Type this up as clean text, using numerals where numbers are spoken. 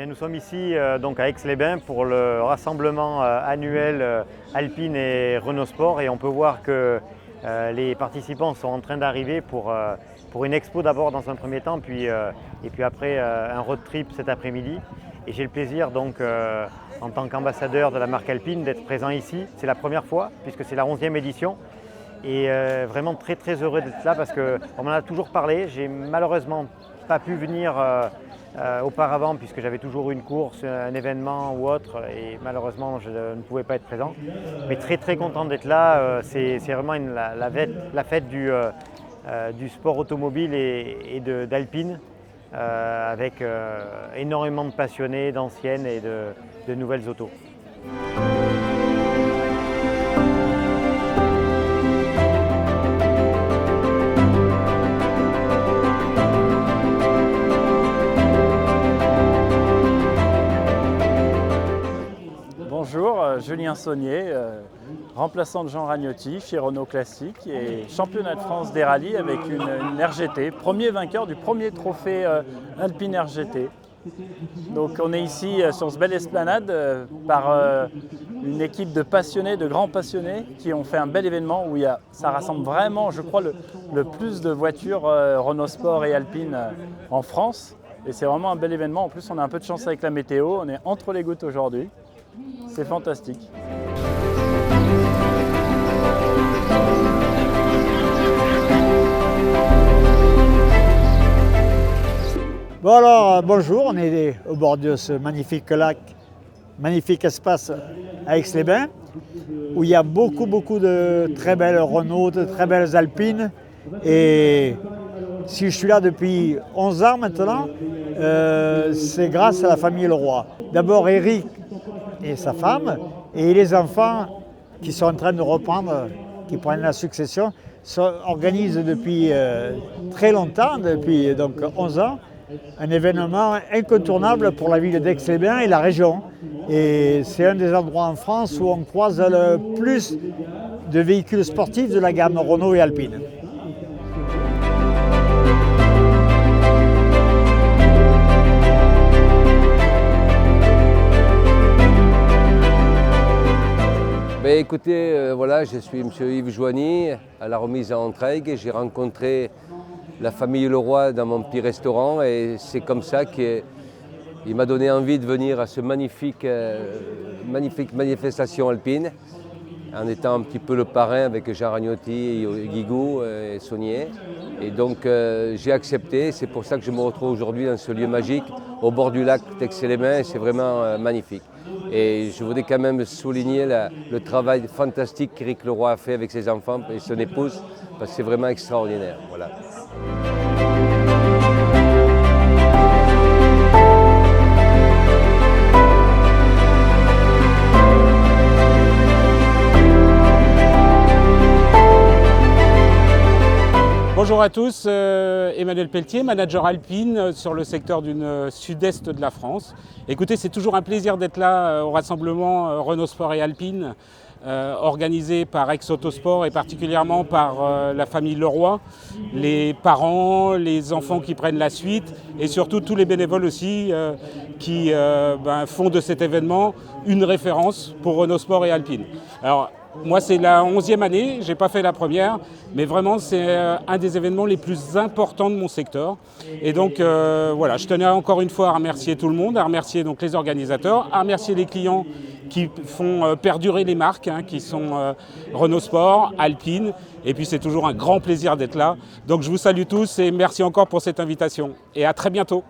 Nous sommes ici donc à Aix-les-Bains pour le rassemblement annuel Alpine et Renault Sport, et on peut voir que les participants sont en train d'arriver pour une expo d'abord dans un premier temps, et puis après un road trip cet après-midi. Et j'ai le plaisir donc en tant qu'ambassadeur de la marque Alpine d'être présent ici. C'est la première fois puisque c'est la 11e édition. Et vraiment très heureux d'être là parce qu'on m'en a toujours parlé. J'ai malheureusement pas pu venir auparavant puisque j'avais toujours une course, un événement ou autre, et malheureusement je ne pouvais pas être présent. Mais très content d'être là. C'est vraiment la fête du sport automobile et d'Alpine, avec énormément de passionnés, d'anciennes et de nouvelles autos. Bonjour, Julien Saunier, remplaçant de Jean Ragnotti chez Renault Classique et championnat de France des rallyes avec une RGT, premier vainqueur du premier trophée Alpine RGT. Donc on est ici sur ce belle esplanade par une équipe de passionnés, de grands passionnés qui ont fait un bel événement où ça rassemble vraiment, je crois, le plus de voitures Renault Sport et Alpine en France. Et c'est vraiment un bel événement. En plus, on a un peu de chance avec la météo, on est entre les gouttes aujourd'hui. C'est fantastique. Bon alors, bonjour, on est au bord de ce magnifique lac, magnifique espace à Aix-les-Bains, où il y a beaucoup de très belles Renault, de très belles Alpines. Et si je suis là depuis 11 ans maintenant, c'est grâce à la famille Leroy. D'abord Eric et sa femme, et les enfants qui sont en train de reprendre, qui prennent la succession, organisent depuis très longtemps, depuis donc 11 ans, un événement incontournable pour la ville d'Aix-les-Bains et la région. Et c'est un des endroits en France où on croise le plus de véhicules sportifs de la gamme Renault et Alpine. Écoutez, voilà, je suis M. Yves Joigny à la remise à Entraigues, et j'ai rencontré la famille Leroy dans mon petit restaurant, et c'est comme ça qu'il m'a donné envie de venir à ce magnifique manifestation alpine, en étant un petit peu le parrain avec Jean Ragnotti, Guigou et Saunier. Et donc j'ai accepté. C'est pour ça que je me retrouve aujourd'hui dans ce lieu magique au bord du lac d'Aix-les-Bains, et c'est vraiment magnifique. Et je voudrais quand même souligner le travail fantastique qu'Éric Leroy a fait avec ses enfants et son épouse, parce que c'est vraiment extraordinaire. Voilà. Bonjour à tous, Emmanuel Pelletier, manager Alpine sur le secteur du sud-est de la France. Écoutez, c'est toujours un plaisir d'être là au rassemblement Renault Sport et Alpine, organisé par Aix Autosport et particulièrement par la famille Leroy, les parents, les enfants qui prennent la suite et surtout tous les bénévoles aussi qui font de cet événement une référence pour Renault Sport et Alpine. Alors, moi, c'est la 11e année, je n'ai pas fait la première, mais vraiment, c'est un des événements les plus importants de mon secteur. Et donc, voilà, je tenais encore une fois à remercier tout le monde, à remercier donc les organisateurs, à remercier les clients qui font perdurer les marques, qui sont Renault Sport, Alpine. Et puis, c'est toujours un grand plaisir d'être là. Donc, je vous salue tous et merci encore pour cette invitation. Et à très bientôt.